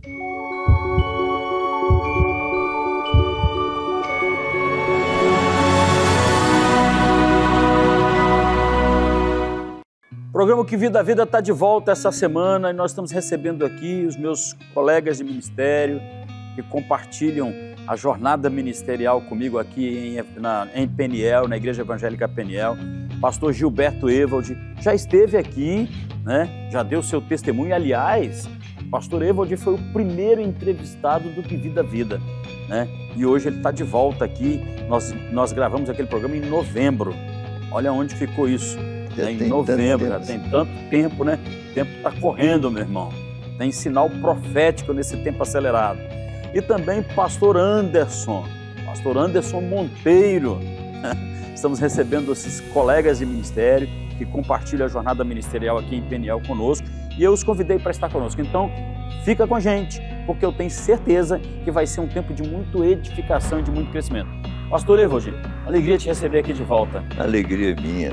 O programa Que Vida a Vida está de volta essa semana e nós estamos recebendo aqui os meus colegas de ministério que compartilham a jornada ministerial comigo aqui em Peniel, na Igreja Evangélica Peniel. Pastor Gilberto Ewald já esteve aqui, né? Já deu seu testemunho. Aliás, Pastor Ewald foi o primeiro entrevistado do Que Vida a Vida, né? E hoje ele está de volta aqui. Nós gravamos aquele programa em novembro. Olha onde ficou isso. Em novembro, já tem tanto tempo, né? O tempo está correndo, meu irmão. Tem sinal profético nesse tempo acelerado. E também Pastor Anderson Monteiro. Estamos recebendo esses colegas de ministério que compartilham a jornada ministerial aqui em Peniel conosco. E eu os convidei para estar conosco. Então, fica com a gente, porque eu tenho certeza que vai ser um tempo de muita edificação e de muito crescimento. Pastor Ewald, alegria te receber aqui de volta. Alegria minha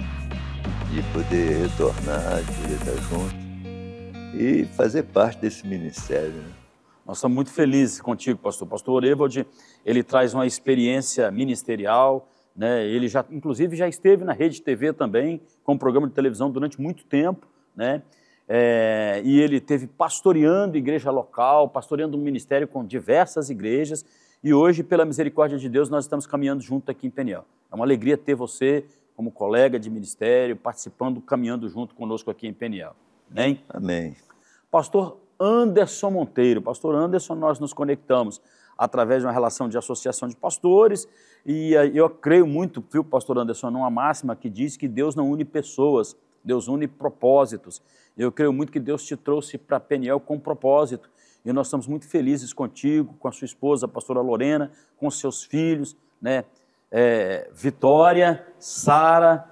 de poder retornar, de poder estar junto e fazer parte desse ministério, né? Nós estamos muito felizes contigo, pastor. Pastor Ewald, ele traz uma experiência ministerial, né? Ele já, inclusive, já esteve na Rede TV também, com um programa de televisão durante muito tempo, né? E ele teve pastoreando igreja local, pastoreando um ministério com diversas igrejas, e hoje, pela misericórdia de Deus, nós estamos caminhando junto aqui em Peniel. É uma alegria ter você como colega de ministério, participando, caminhando junto conosco aqui em Peniel. Amém? Amém. Pastor Anderson Monteiro. Pastor Anderson, nós nos conectamos através de uma relação de associação de pastores e eu creio muito, viu, pastor Anderson, numa máxima que diz que Deus não une pessoas, Deus une propósitos. Eu creio muito que Deus te trouxe para Peniel com propósito e nós estamos muito felizes contigo, com a sua esposa, a pastora Lorena, com seus filhos, né? Vitória, Sara,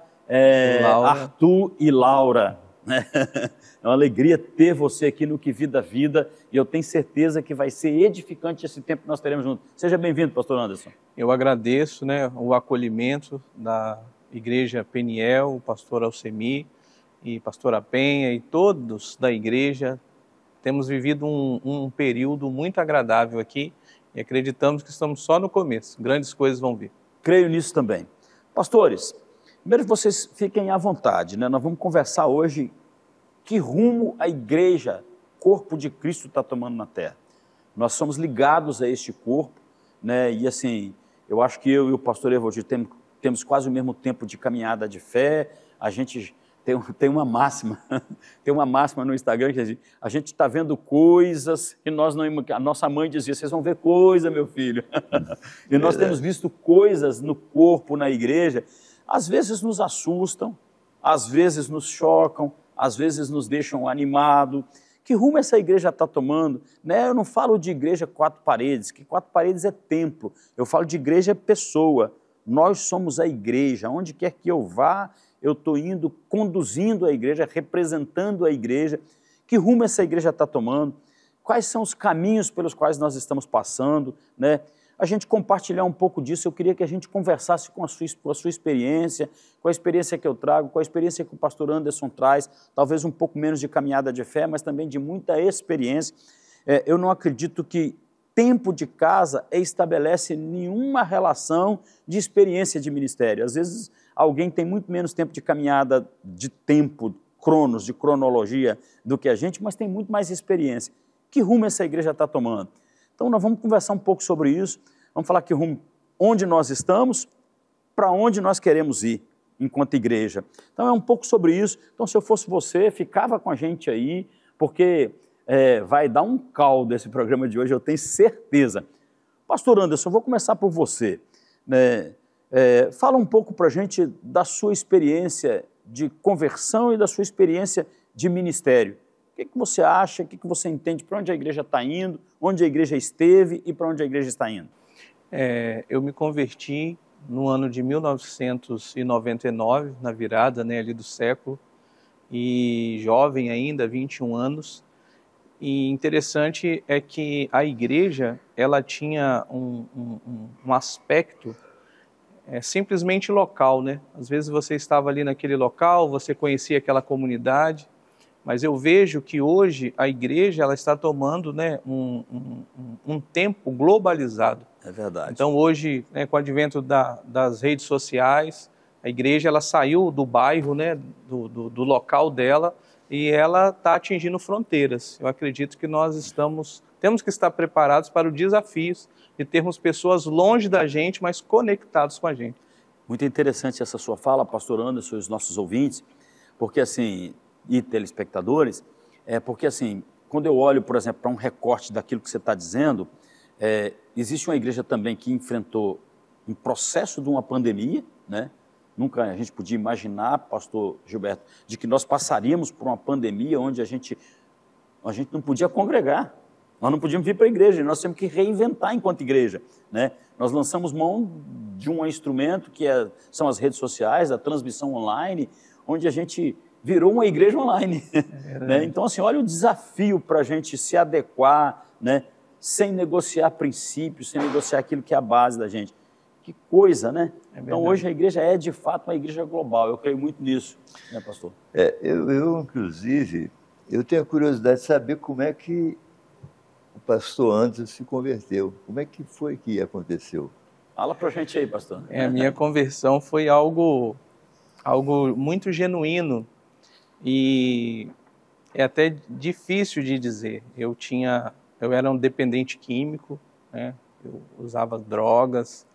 Arthur e Laura. É uma alegria ter você aqui no Que Vida a Vida e eu tenho certeza que vai ser edificante esse tempo que nós teremos juntos. Seja bem-vindo, pastor Anderson. Eu agradeço, né, o acolhimento da Igreja Peniel, o pastor Alcemi e pastora Penha e todos da igreja. Temos vivido um período muito agradável aqui e acreditamos que estamos só no começo. Grandes coisas vão vir. Creio nisso também. Pastores, primeiro vocês fiquem à vontade, né? Nós vamos conversar hoje que rumo a igreja, corpo de Cristo, está tomando na terra. Nós somos ligados a este corpo, né? E assim, eu acho que eu e o pastor Ewald temos quase o mesmo tempo de caminhada de fé. A gente tem uma máxima, tem uma máxima no Instagram que a gente está vendo coisas que a nossa mãe dizia, vocês vão ver coisa, meu filho. E nós temos visto coisas no corpo, na igreja, às vezes nos assustam, às vezes nos chocam, às vezes nos deixam animados. Que rumo essa igreja está tomando? Né? Eu não falo de igreja quatro paredes, que quatro paredes é templo. Eu falo de igreja pessoa. Nós somos a igreja. Onde quer que eu vá, eu estou indo, conduzindo a igreja, representando a igreja. Que rumo essa igreja está tomando? Quais são os caminhos pelos quais nós estamos passando, né? A gente compartilhar um pouco disso, eu queria que a gente conversasse com a sua experiência, com a experiência que eu trago, com a experiência que o pastor Anderson traz, talvez um pouco menos de caminhada de fé, mas também de muita experiência. Eu não acredito que tempo de casa estabelece nenhuma relação de experiência de ministério. Às vezes alguém tem muito menos tempo de caminhada, de tempo, de cronologia do que a gente, mas tem muito mais experiência. Que rumo essa igreja está tomando? Então, nós vamos conversar um pouco sobre isso, vamos falar que rumo, onde nós estamos, para onde nós queremos ir enquanto igreja. Então, é um pouco sobre isso. Então, se eu fosse você, ficava com a gente aí, porque vai dar um caldo esse programa de hoje, eu tenho certeza. Pastor Anderson, eu vou começar por você. Fala um pouco para a gente da sua experiência de conversão e da sua experiência de ministério. O que você acha, o que você entende, para onde a igreja está indo, onde a igreja esteve e para onde a igreja está indo? Eu me converti no ano de 1999, na virada, né, ali do século, e jovem ainda, 21 anos. E interessante é que a igreja, ela tinha um aspecto simplesmente local, né? Às vezes você estava ali naquele local, você conhecia aquela comunidade, Mas eu vejo que hoje a igreja ela está tomando, né, um tempo globalizado. É verdade. Então hoje, né, com o advento das redes sociais, a igreja ela saiu do bairro, né, do local dela, e ela está atingindo fronteiras. Eu acredito que nós temos que estar preparados para os desafios de termos pessoas longe da gente, mas conectados com a gente. Muito interessante essa sua fala, pastor Anderson, e os nossos ouvintes, porque assim, e telespectadores, porque assim, quando eu olho, por exemplo, para um recorte daquilo que você está dizendo, existe uma igreja também que enfrentou um processo de uma pandemia, né? Nunca a gente podia imaginar, pastor Gilberto, de que nós passaríamos por uma pandemia onde a gente não podia congregar, nós não podíamos vir para a igreja, nós temos que reinventar enquanto igreja, né? Nós lançamos mão de um instrumento que são as redes sociais, a transmissão online, onde a gente virou uma igreja online. Né? Então, assim, olha o desafio para a gente se adequar, né? Sem negociar princípios, sem negociar aquilo que é a base da gente. Que coisa, né? Então, hoje a igreja é, de fato, uma igreja global. Eu creio muito nisso, né, pastor? Inclusive, eu tenho a curiosidade de saber como é que o pastor Anderson se converteu. Como é que foi que aconteceu? Fala pra gente aí, pastor. A minha conversão foi algo muito genuíno e é até difícil de dizer. Eu era um dependente químico, né? Eu usava drogas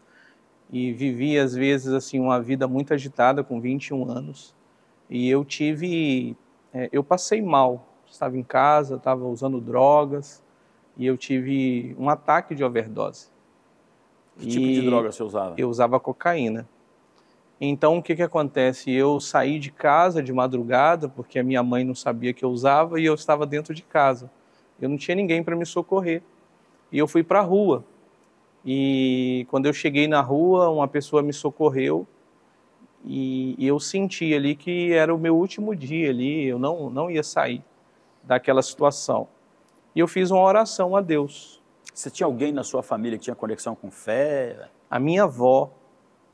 e vivia, às vezes, assim, uma vida muito agitada com 21 anos. E eu passei mal. Estava em casa, estava usando drogas e eu tive um ataque de overdose. Que tipo de droga você usava? Eu usava cocaína. Então, o que acontece? Eu saí de casa de madrugada, porque a minha mãe não sabia que eu usava, e eu estava dentro de casa. Eu não tinha ninguém para me socorrer. E eu fui para a rua. E quando eu cheguei na rua, uma pessoa me socorreu, e eu senti ali que era o meu último dia ali, eu não ia sair daquela situação. E eu fiz uma oração a Deus. Você tinha alguém na sua família que tinha conexão com fé? A minha avó,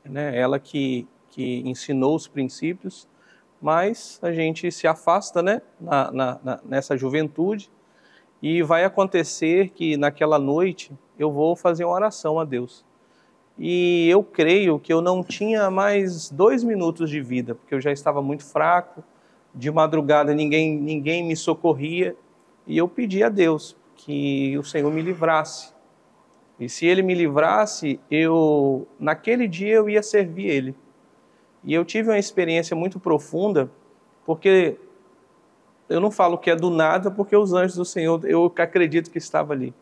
né, ela que ensinou os princípios, mas a gente se afasta, né, nessa juventude, e vai acontecer que naquela noite eu vou fazer uma oração a Deus. E eu creio que eu não tinha mais 2 minutos de vida, porque eu já estava muito fraco, de madrugada ninguém me socorria, e eu pedi a Deus que o Senhor me livrasse. E se Ele me livrasse, naquele dia eu ia servir Ele. E eu tive uma experiência muito profunda, porque eu não falo que é do nada, porque os anjos do Senhor, eu acredito que estava ali.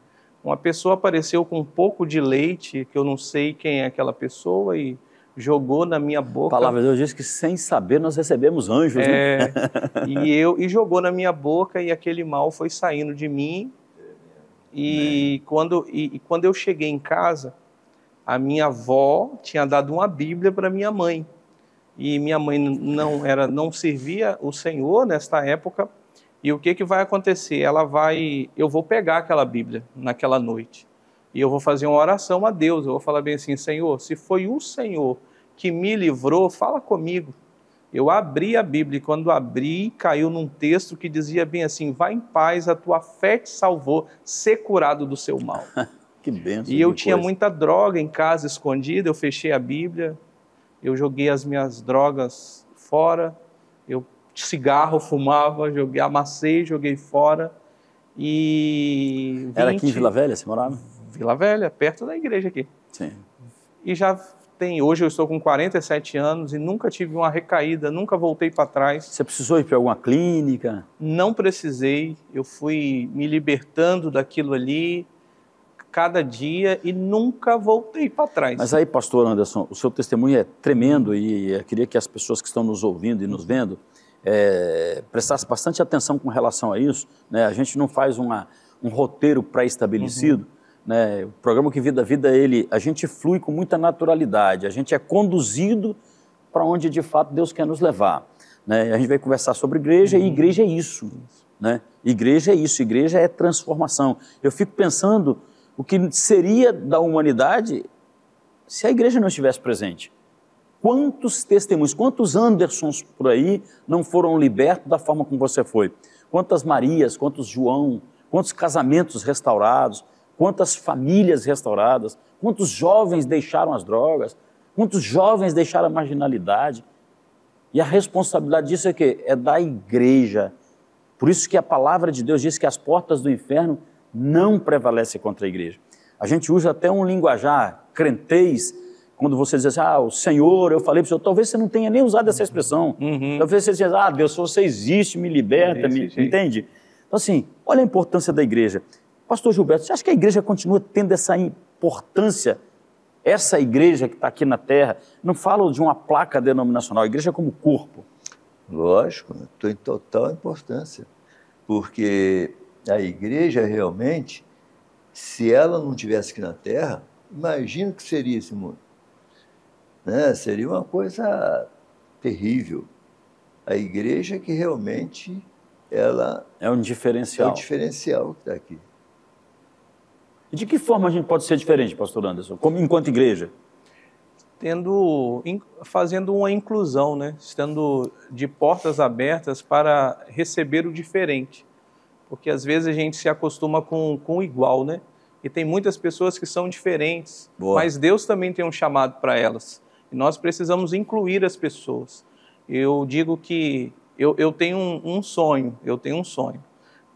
Uma pessoa apareceu com um pouco de leite, que eu não sei quem é aquela pessoa, e jogou na minha boca. A palavra de Deus diz que sem saber nós recebemos anjos, né? E jogou na minha boca, e aquele mal foi saindo de mim. E quando eu cheguei em casa, a minha avó tinha dado uma Bíblia para minha mãe. E minha mãe não servia o Senhor nesta época. E o que vai acontecer? Eu vou pegar aquela Bíblia naquela noite. E eu vou fazer uma oração a Deus. Eu vou falar bem assim: Senhor, se foi o Senhor que me livrou, fala comigo. Eu abri a Bíblia, e quando abri, caiu num texto que dizia bem assim: vai em paz, a tua fé te salvou, ser curado do seu mal. Que bênção. E eu tinha muita droga em casa escondida, eu fechei a Bíblia, eu joguei as minhas drogas fora, cigarro fumava, amassei, joguei fora. Era aqui em Vila Velha, você morava? Vila Velha, perto da igreja aqui. Sim. E hoje eu estou com 47 anos e nunca tive uma recaída, nunca voltei para trás. Você precisou ir para alguma clínica? Não precisei, eu fui me libertando daquilo ali, cada dia, e nunca voltei para trás. Mas aí, pastor Anderson, o seu testemunho é tremendo, e eu queria que as pessoas que estão nos ouvindo e nos vendo prestassem bastante atenção com relação a isso, né? A gente não faz um roteiro pré-estabelecido, né? O programa Que Vida Vida, a gente flui com muita naturalidade, a gente é conduzido para onde de fato Deus quer nos levar, né? A gente vai conversar sobre igreja, e igreja é isso, né? Igreja é isso, igreja é transformação. Eu fico pensando o que seria da humanidade se a igreja não estivesse presente. Quantos testemunhos, quantos Andersons por aí não foram libertos da forma como você foi? quantas Marias, quantos João, quantos casamentos restaurados, quantas famílias restauradas, quantos jovens deixaram as drogas, quantos jovens deixaram a marginalidade. E a responsabilidade disso é o quê? É da igreja. Por isso que a palavra de Deus diz que as portas do inferno não prevalecem contra a igreja. A gente usa até um linguajar crentez, quando você diz assim, o Senhor, eu falei para o Senhor, talvez você não tenha nem usado essa expressão. Talvez você diz, Deus, se você existe, me liberta, entende? Então assim, olha a importância da igreja. Pastor Gilberto, você acha que a igreja continua tendo essa importância? Essa igreja que está aqui na terra, não falo de uma placa denominacional, a igreja como corpo. Lógico, estou em total importância, porque a igreja realmente, se ela não estivesse aqui na terra, imagina o que seria esse mundo. Né? Seria uma coisa terrível. A igreja que realmente ela é um diferencial. É o diferencial que está aqui. E de que forma a gente pode ser diferente, pastor Anderson, como enquanto igreja? Fazendo uma inclusão, né? Estando de portas abertas para receber o diferente. Porque às vezes a gente se acostuma com o igual, né? E tem muitas pessoas que são diferentes, mas Deus também tem um chamado para elas. E nós precisamos incluir as pessoas. Eu digo que eu tenho um sonho,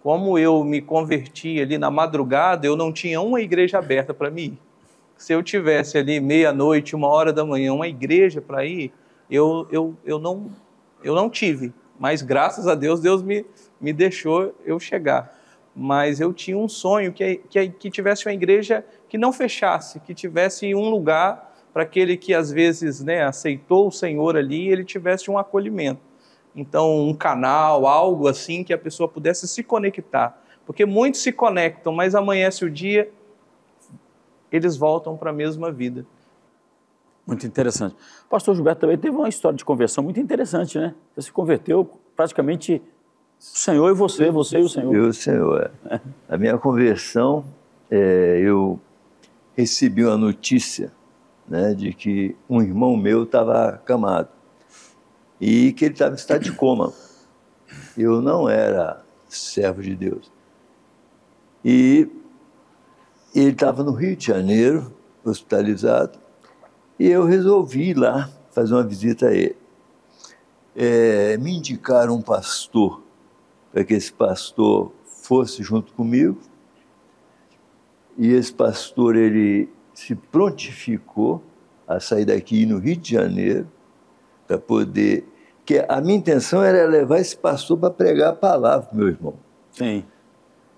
Como eu me converti ali na madrugada, eu não tinha uma igreja aberta para mim ir. Se eu tivesse ali meia-noite, 1h da manhã, uma igreja para ir, eu não tive. Mas graças a Deus, Deus me deixou eu chegar. Mas eu tinha um sonho que tivesse uma igreja que não fechasse, que tivesse um lugar para aquele que às vezes, né, aceitou o Senhor ali, ele tivesse um acolhimento. Então, um canal, algo assim que a pessoa pudesse se conectar. Porque muitos se conectam, mas amanhece o dia, eles voltam para a mesma vida. Muito interessante. O pastor Gilberto também teve uma história de conversão muito interessante, né? Você se converteu praticamente o Senhor e você e o Senhor. Eu e o Senhor, A minha conversão, eu recebi uma notícia, né, de que um irmão meu estava acamado e que ele estava em estado de coma. Eu não era servo de Deus. E ele estava no Rio de Janeiro, hospitalizado, e eu resolvi ir lá fazer uma visita a ele. Me indicaram um pastor, para que esse pastor fosse junto comigo, e esse pastor, ele se prontificou a sair daqui e ir no Rio de Janeiro, para poder... Porque a minha intenção era levar esse pastor para pregar a palavra, meu irmão. Sim.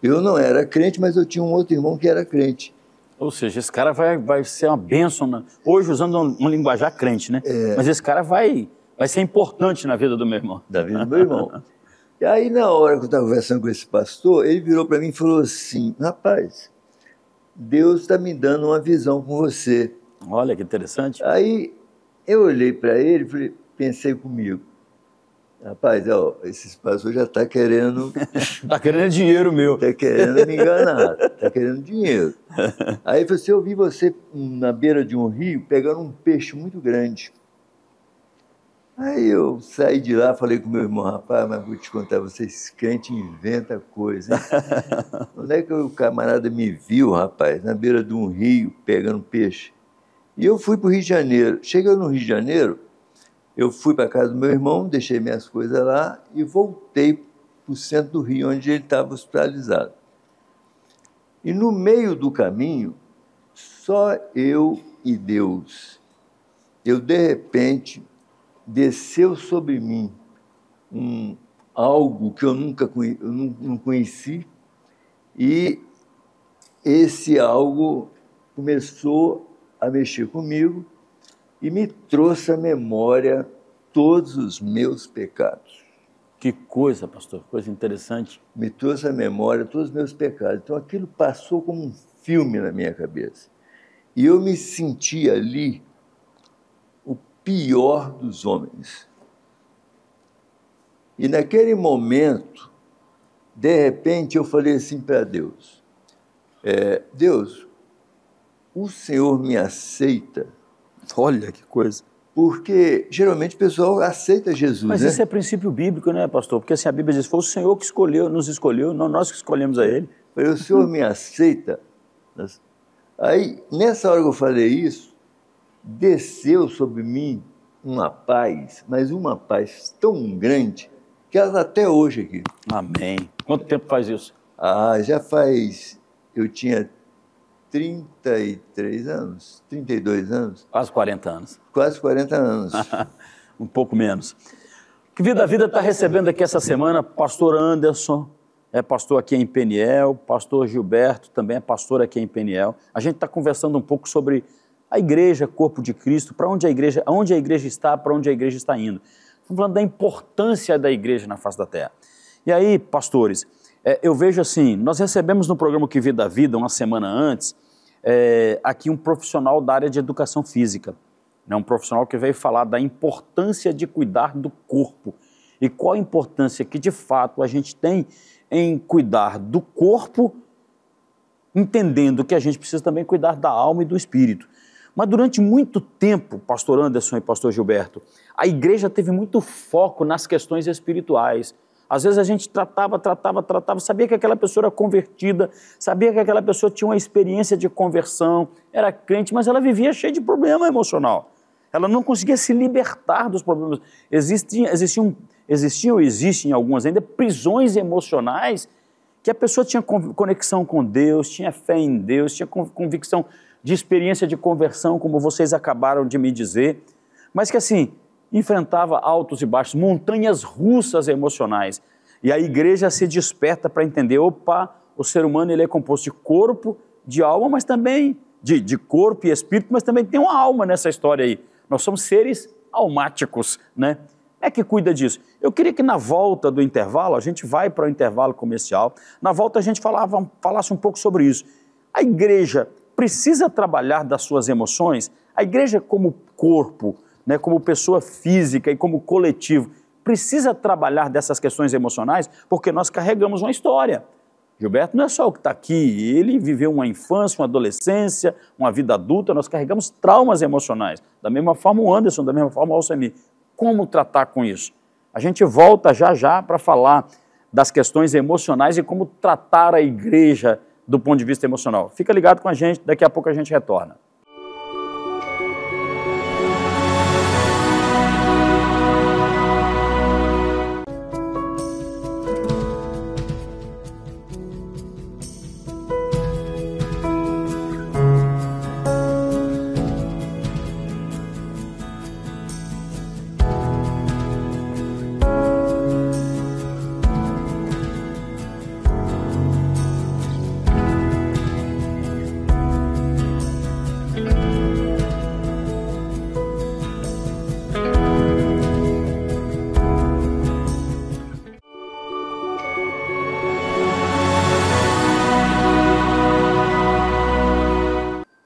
Eu não era crente, mas eu tinha um outro irmão que era crente. Ou seja, esse cara vai ser uma bênção, hoje usando um linguajar crente, né? Mas esse cara vai ser importante na vida do meu irmão. Da vida do meu irmão. E aí, na hora que eu estava conversando com esse pastor, ele virou para mim e falou assim, rapaz, Deus está me dando uma visão com você. Olha que interessante. Aí eu olhei para ele e pensei comigo, rapaz, esse pastor já está querendo... Está querendo dinheiro meu. Está querendo me enganar, está querendo dinheiro. Aí ele falou assim, eu vi você na beira de um rio pegando um peixe muito grande. Aí eu saí de lá, falei com meu irmão, rapaz, mas vou te contar, vocês crentes inventam coisa, hein? Onde é que o camarada me viu, rapaz, na beira de um rio pegando peixe? E eu fui para o Rio de Janeiro. Chegando no Rio de Janeiro, eu fui para a casa do meu irmão, deixei minhas coisas lá e voltei para o centro do Rio, onde ele estava hospitalizado. E no meio do caminho, só eu e Deus. Eu, de repente, desceu sobre mim algo que eu não conheci, e esse algo começou a mexer comigo e me trouxe à memória todos os meus pecados. Que coisa, pastor, coisa interessante. Me trouxe à memória todos os meus pecados. Então aquilo passou como um filme na minha cabeça. E eu me senti ali o pior dos homens. E naquele momento, de repente, eu falei assim para Deus, Deus, o Senhor me aceita? Olha que coisa. Porque geralmente o pessoal aceita Jesus, Mas né? isso é princípio bíblico, né, pastor? Porque assim, a Bíblia diz, foi o Senhor que escolheu, nos escolheu, não nós que escolhemos a Ele. Falei, o Senhor me aceita? Aí, nessa hora que eu falei isso, desceu sobre mim uma paz, mas uma paz tão grande, que ela está até hoje aqui. Amém. Quanto tempo faz isso? Ah, já faz... Eu tinha 33 anos, 32 anos, Quase 40 anos. quase 40 anos. Um pouco menos. Que Vida a Vida está recebendo aqui essa semana pastor Anderson, é pastor aqui em Peniel, pastor Gilberto também é pastor aqui em Peniel. A gente está conversando um pouco sobre a igreja, corpo de Cristo, para onde a igreja está, para onde a igreja está indo. Estamos falando da importância da igreja na face da terra. E aí, pastores, eu vejo assim, nós recebemos no programa Que Vida a Vida, uma semana antes, aqui um profissional da área de educação física, né, um profissional que veio falar da importância de cuidar do corpo e qual a importância que de fato a gente tem em cuidar do corpo, entendendo que a gente precisa também cuidar da alma e do espírito. Mas durante muito tempo, pastor Anderson e pastor Gilberto, a igreja teve muito foco nas questões espirituais. Às vezes a gente tratava, sabia que aquela pessoa era convertida, sabia que aquela pessoa tinha uma experiência de conversão, era crente, mas ela vivia cheia de problema emocional. Ela não conseguia se libertar dos problemas. Existiam ou existem algumas ainda prisões emocionais que a pessoa tinha conexão com Deus, tinha fé em Deus, tinha convicção de experiência de conversão, como vocês acabaram de me dizer, mas que assim, enfrentava altos e baixos, montanhas russas emocionais. E a igreja se desperta para entender, opa, o ser humano ele é composto de corpo, de alma, mas também de corpo e espírito, mas também tem uma alma nessa história aí. Nós somos seres almáticos, né? É que cuida disso. Eu queria que na volta do intervalo, a gente vai para o intervalo comercial, na volta a gente falasse um pouco sobre isso. A igreja precisa trabalhar das suas emoções? A igreja como corpo, né, como pessoa física e como coletivo, precisa trabalhar dessas questões emocionais porque nós carregamos uma história. Gilberto não é só o que está aqui, ele viveu uma infância, uma adolescência, uma vida adulta, nós carregamos traumas emocionais. Da mesma forma o Anderson, da mesma forma o Alcemir. Como tratar com isso? A gente volta já para falar das questões emocionais e como tratar a igreja do ponto de vista emocional. Fica ligado com a gente, daqui a pouco a gente retorna.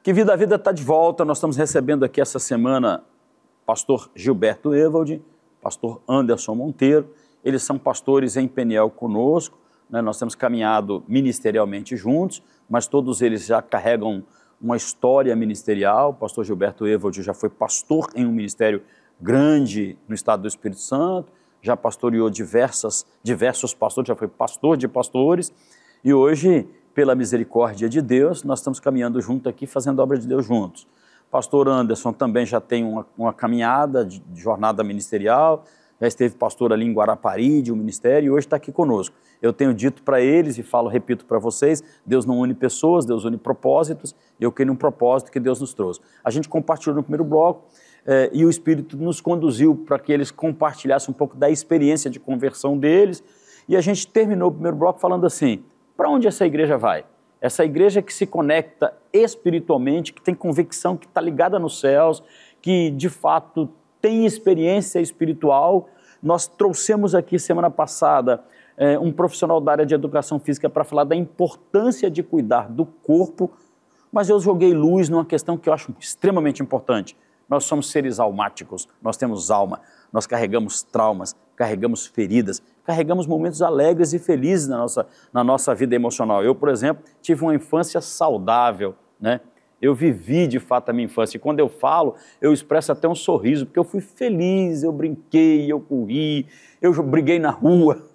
Que Vida a Vida está de volta, nós estamos recebendo aqui essa semana pastor Gilberto Ewald, pastor Anderson Monteiro, eles são pastores em Peniel conosco, né? Nós temos caminhado ministerialmente juntos, mas todos eles já carregam uma história ministerial. O pastor Gilberto Ewald já foi pastor em um ministério grande no estado do Espírito Santo, já pastoreou diversos pastores, já foi pastor de pastores, e hoje, pela misericórdia de Deus, nós estamos caminhando junto aqui, fazendo a obra de Deus juntos. Pastor Anderson também já tem uma caminhada de jornada ministerial, já esteve pastor ali em Guarapari, de um ministério, e hoje está aqui conosco. Eu tenho dito para eles, e repito para vocês, Deus não une pessoas, Deus une propósitos, e eu creio num propósito que Deus nos trouxe. A gente compartilhou no primeiro bloco, e o Espírito nos conduziu para que eles compartilhassem um pouco da experiência de conversão deles, e a gente terminou o primeiro bloco falando assim, para onde essa igreja vai? Essa igreja que se conecta espiritualmente, que tem convicção, que está ligada nos céus, que de fato tem experiência espiritual. Nós trouxemos aqui semana passada um profissional da área de educação física para falar da importância de cuidar do corpo, mas eu joguei luz numa questão que eu acho extremamente importante. Nós somos seres almáticos, nós temos alma, nós carregamos traumas, carregamos feridas, carregamos momentos alegres e felizes na nossa vida emocional. Eu, por exemplo, tive uma infância saudável, né? Eu vivi, de fato, a minha infância. E quando eu falo, eu expresso até um sorriso, porque eu fui feliz, eu brinquei, eu corri, eu briguei na rua,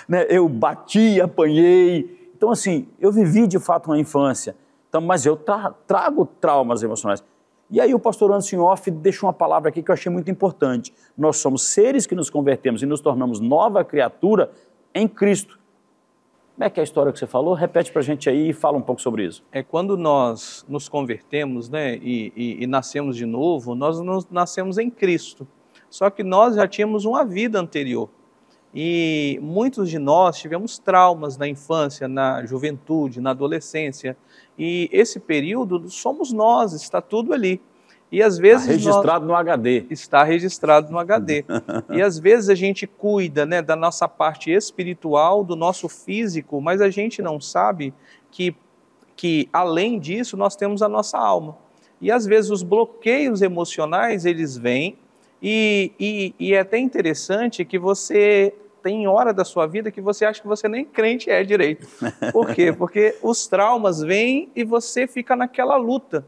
né? Eu bati, apanhei. Então, assim, eu vivi, de fato, uma infância. Então, mas eu trago traumas emocionais. E aí o pastor Anderson Off deixou uma palavra aqui que eu achei muito importante. Nós somos seres que nos convertemos e nos tornamos nova criatura em Cristo. Como é que é a história que você falou? Repete para a gente aí e fala um pouco sobre isso. É quando nós nos convertemos, né, e nascemos de novo, nós nascemos em Cristo. Só que nós já tínhamos uma vida anterior. E muitos de nós tivemos traumas na infância, na juventude, na adolescência. E esse período somos nós, está tudo ali. E às vezes está registrado no HD. Está registrado no HD. E às vezes a gente cuida, né, da nossa parte espiritual, do nosso físico, mas a gente não sabe que além disso nós temos a nossa alma. E às vezes os bloqueios emocionais, eles vêm e é até interessante que você tem hora da sua vida que você acha que você nem crente é direito. Por quê? Porque os traumas vêm e você fica naquela luta.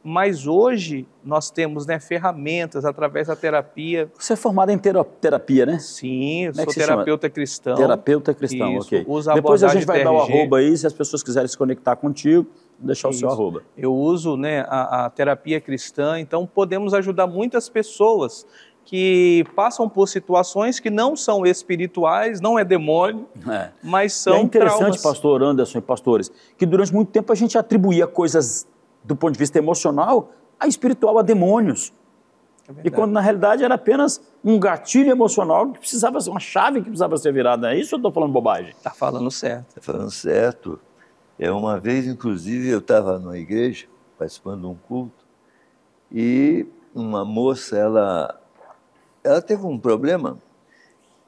Mas hoje nós temos, né, ferramentas através da terapia. Você é formado em terapia, né? Sim, eu sou terapeuta cristão. Terapeuta cristão, isso, ok. Uso a Depois a gente vai TRG. dar o arroba aí, se as pessoas quiserem se conectar contigo, deixar Isso. o seu arroba. Eu uso, né, a terapia cristã, então podemos ajudar muitas pessoas que passam por situações que não são espirituais, não é demônio, mas são é interessante, traumas. pastor Anderson e pastores, que durante muito tempo a gente atribuía coisas do ponto de vista emocional a espiritual, a demônios. E quando na realidade era apenas um gatilho emocional que precisava ser, uma chave que precisava ser virada. É isso ou eu estou falando bobagem? Está falando certo. Está falando certo. Uma vez, inclusive, eu estava numa igreja, participando de um culto, e uma moça, ela teve um problema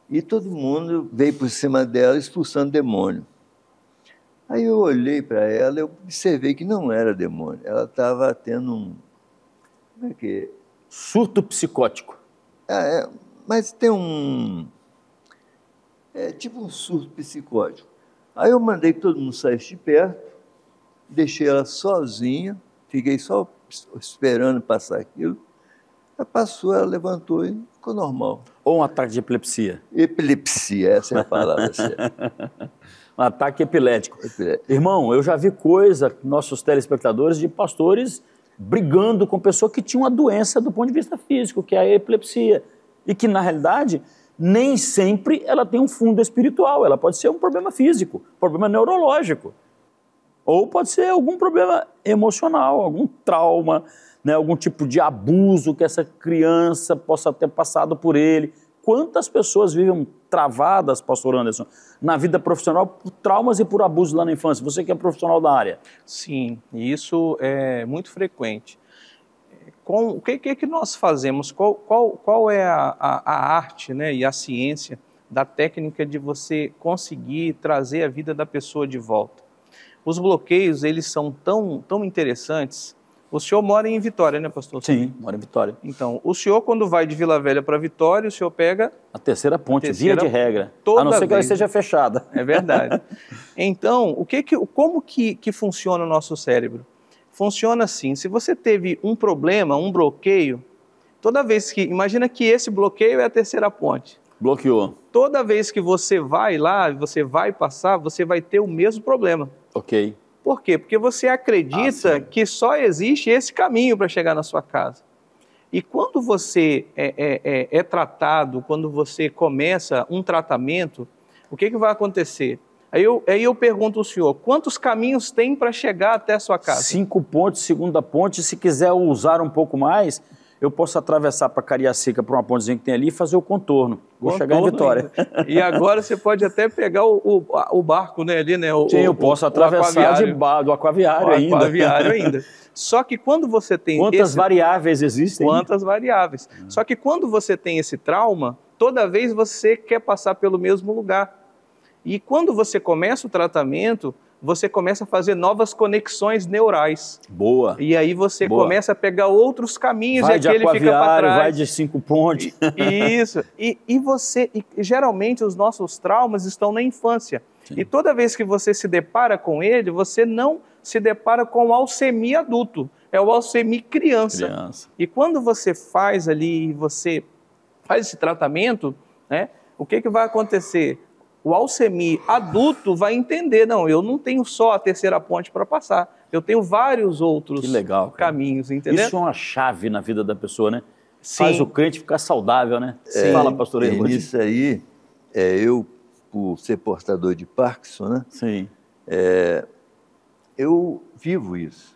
e todo mundo veio por cima dela expulsando demônio. Aí eu olhei para ela e observei que não era demônio. Ela estava tendo um... Como é que... Surto psicótico. Mas tem um... É tipo um surto psicótico. Aí eu mandei que todo mundo saísse de perto, deixei ela sozinha, fiquei só esperando passar aquilo. Ela passou, ela levantou e ficou normal. Ou um ataque de epilepsia? Epilepsia, essa é a palavra certa. Um ataque epilético. Irmão, eu já vi coisa, nossos telespectadores, de pastores brigando com pessoa que tinha uma doença do ponto de vista físico, que é a epilepsia. E que, na realidade, nem sempre ela tem um fundo espiritual. Ela pode ser um problema físico, problema neurológico. Ou pode ser algum problema emocional, algum trauma, né, algum tipo de abuso que essa criança possa ter passado por ele. Quantas pessoas vivem travadas, pastor Anderson, na vida profissional por traumas e por abusos lá na infância? Você que é profissional da área. Sim, isso é muito frequente. O que nós fazemos? Qual é a arte, né, e a ciência da técnica de você conseguir trazer a vida da pessoa de volta? Os bloqueios, eles são tão interessantes. O senhor mora em Vitória, né, pastor? Sim, mora em Vitória. Então, o senhor, quando vai de Vila Velha para Vitória, o senhor pega... A terceira ponte, via de regra. A não ser que ela esteja fechada. É verdade. Então, como que funciona o nosso cérebro? Funciona assim, se você teve um problema, um bloqueio, toda vez que... Imagina que esse bloqueio é a terceira ponte. Bloqueou. Toda vez que você vai lá, você vai passar, você vai ter o mesmo problema. Ok. Por quê? Porque você acredita que só existe esse caminho para chegar na sua casa. E quando você é tratado, quando você começa um tratamento, o que vai acontecer? Aí eu pergunto ao senhor, quantos caminhos tem para chegar até a sua casa? 5 pontes, segunda ponte. Se quiser usar um pouco mais, eu posso atravessar para Cariacica, para uma pontezinha que tem ali e fazer o contorno. Vou chegar em Vitória. Ainda. E agora você pode até pegar o barco, né, ali, né? Sim, eu posso atravessar do aquaviário ainda. Aquaviário ainda. Só que quando você tem... Quantas variáveis existem? Quantas variáveis. Só que quando você tem esse trauma, toda vez você quer passar pelo mesmo lugar. E quando você começa o tratamento, você começa a fazer novas conexões neurais. Boa. E aí você começa a pegar outros caminhos vai e aquele fica para trás. Vai de 5 pontes. Isso. E geralmente os nossos traumas estão na infância. Sim. E toda vez que você se depara com ele, você não se depara com o alcemi adulto, é o alcemi criança. E quando você faz ali, você faz esse tratamento, né, o que vai acontecer? O alcemi adulto vai entender, não, eu não tenho só a terceira ponte para passar, eu tenho vários outros caminhos, entendeu? Isso é uma chave na vida da pessoa, né? Sim. Faz o crente ficar saudável, né? Fala, pastor Evo. Isso aí, eu, por ser portador de Parkinson, né? Sim. Eu vivo isso,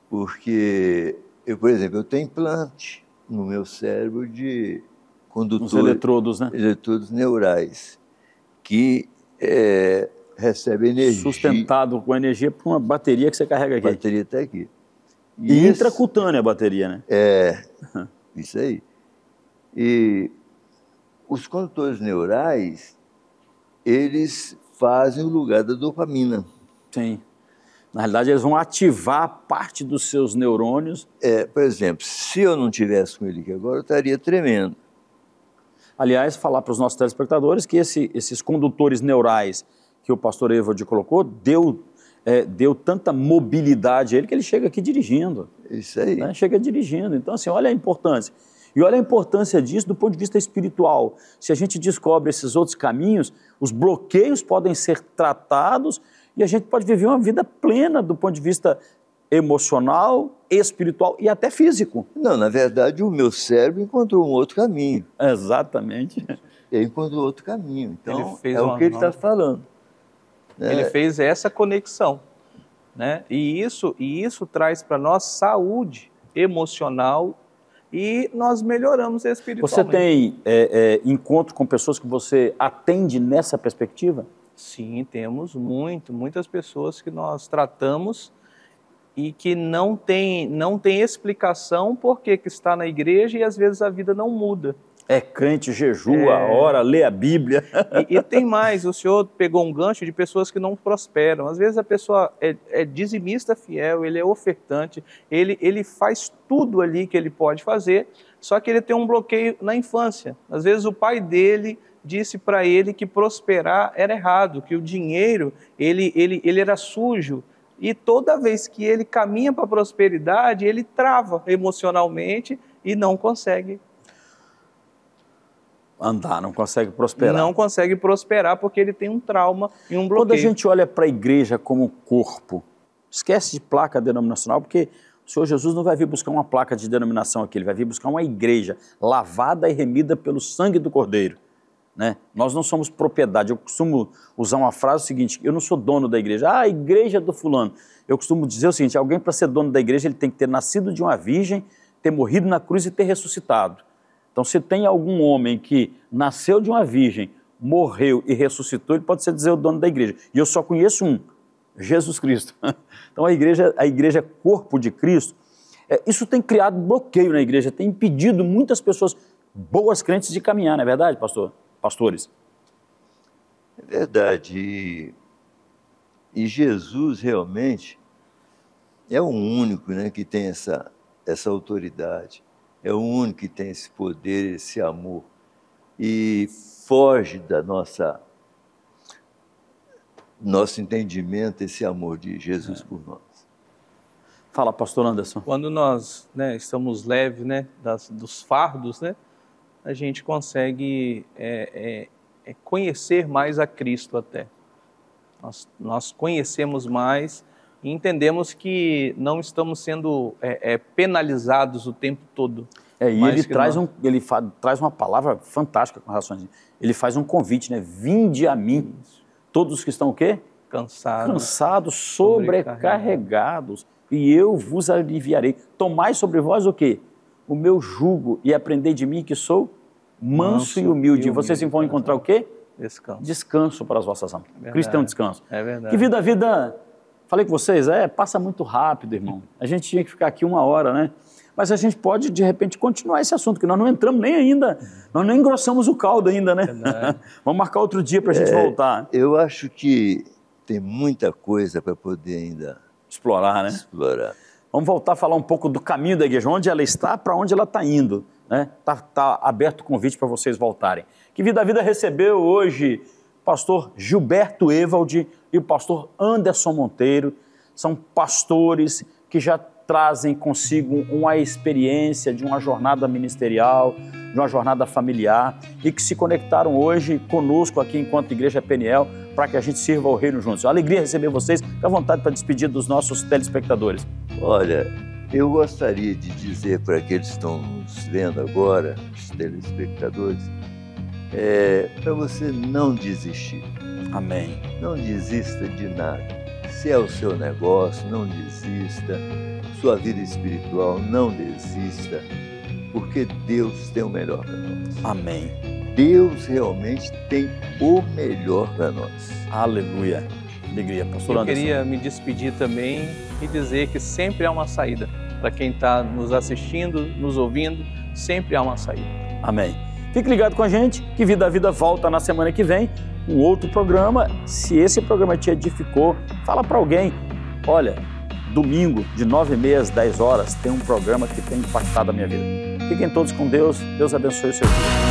porque, por exemplo, eu tenho implante no meu cérebro de condutores... Os eletrodos, né? Eletrodos neurais, que recebe energia... Sustentado com energia por uma bateria que você carrega aqui. A bateria está aqui. E intracutânea a bateria, né? Isso aí. E os condutores neurais, eles fazem o lugar da dopamina. Sim. Na realidade, eles vão ativar parte dos seus neurônios. Por exemplo, se eu não tivesse com ele aqui agora, eu estaria tremendo. Aliás, falar para os nossos telespectadores que esses condutores neurais que o pastor Evald colocou, deu tanta mobilidade a ele que ele chega aqui dirigindo. Isso aí. Né? Chega dirigindo. Então, assim, olha a importância. E olha a importância disso do ponto de vista espiritual. Se a gente descobre esses outros caminhos, os bloqueios podem ser tratados e a gente pode viver uma vida plena do ponto de vista emocional, espiritual e até físico. Não, na verdade, o meu cérebro encontrou um outro caminho. Exatamente. Ele encontrou outro caminho. Então, ele o que ele está falando. Né? Ele fez essa conexão. Né? E isso traz para nós saúde emocional e nós melhoramos espiritualmente. Você tem encontro com pessoas que você atende nessa perspectiva? Sim, temos muitas pessoas que nós tratamos e que não tem explicação por que está na igreja e às vezes a vida não muda. É crente, jejua, ora, lê a Bíblia. E tem mais, o senhor pegou um gancho de pessoas que não prosperam. Às vezes a pessoa é dizimista fiel, ele é ofertante, ele faz tudo ali que ele pode fazer, só que ele tem um bloqueio na infância. Às vezes o pai dele disse para ele que prosperar era errado, que o dinheiro, ele era sujo. E toda vez que ele caminha para a prosperidade, ele trava emocionalmente e não consegue andar, não consegue prosperar. Não consegue prosperar porque ele tem um trauma e um bloqueio. Quando a gente olha para a igreja como corpo, esquece de placa denominacional, porque o Senhor Jesus não vai vir buscar uma placa de denominação aqui, ele vai vir buscar uma igreja lavada e remida pelo sangue do Cordeiro. Né? Nós não somos propriedade. Eu costumo usar uma frase seguinte: eu não sou dono da igreja. A igreja do fulano. Eu costumo dizer o seguinte: alguém, para ser dono da igreja, ele tem que ter nascido de uma virgem, ter morrido na cruz e ter ressuscitado. Então, se tem algum homem que nasceu de uma virgem, morreu e ressuscitou, ele pode ser dizer o dono da igreja. E eu só conheço um: Jesus Cristo. Então, a igreja é corpo de Cristo. Isso tem criado bloqueio na igreja, tem impedido muitas pessoas boas crentes de caminhar, não é verdade, pastores? É verdade. E Jesus realmente é o único, né, que tem essa autoridade, é o único que tem esse poder, esse amor, e foge da nosso entendimento, esse amor de Jesus por nós. Fala, pastor Anderson. Quando nós estamos leves, dos fardos, a gente consegue conhecer mais a Cristo até. Nós conhecemos mais e entendemos que não estamos sendo penalizados o tempo todo. E ele traz uma palavra fantástica com relação a isso. Ele faz um convite, né? Vinde a mim, todos que estão o quê? Cansados, sobrecarregados, e eu vos aliviarei. Tomai sobre vós o quê? O meu jugo, e aprendei de mim que sou manso e humilde. E vocês vão encontrar o quê? Descanso. Descanso para as vossas almas. Cristo tem um descanso. É verdade. Que vida, falei com vocês, passa muito rápido, irmão. A gente tinha que ficar aqui 1 hora, né? Mas a gente pode, de repente, continuar esse assunto, que nós não entramos nem ainda, nós nem engrossamos o caldo ainda, né? Vamos marcar outro dia para a gente voltar. Eu acho que tem muita coisa para poder ainda explorar, né? Vamos voltar a falar um pouco do caminho da igreja, onde ela está, para onde ela está indo. Né? Tá aberto o convite para vocês voltarem. Que Vida a Vida recebeu hoje o pastor Gilberto Evald e o pastor Anderson Monteiro. são pastores que já trazem consigo uma experiência de uma jornada ministerial, de uma jornada familiar e que se conectaram hoje conosco aqui enquanto Igreja Peniel para que a gente sirva ao reino juntos. É uma alegria receber vocês. Fique à vontade para despedir dos nossos telespectadores. Olha, eu gostaria de dizer para aqueles que estão nos vendo agora, os telespectadores, para você não desistir. Amém. Não desista de nada. Se é o seu negócio, não desista. Sua vida espiritual, não desista. Porque Deus tem o melhor para nós. Amém. Deus realmente tem o melhor para nós. Aleluia. Alegria. Pastor Anderson. Eu queria me despedir também e dizer que sempre há uma saída. Para quem está nos assistindo, nos ouvindo, sempre há uma saída. Amém. Fique ligado com a gente, que Vida a Vida volta na semana que vem. Um outro programa. Se esse programa te edificou, fala para alguém. Olha, domingo, de 9h30 às 10 horas, tem um programa que tem impactado a minha vida. Fiquem todos com Deus. Deus abençoe o seu dia.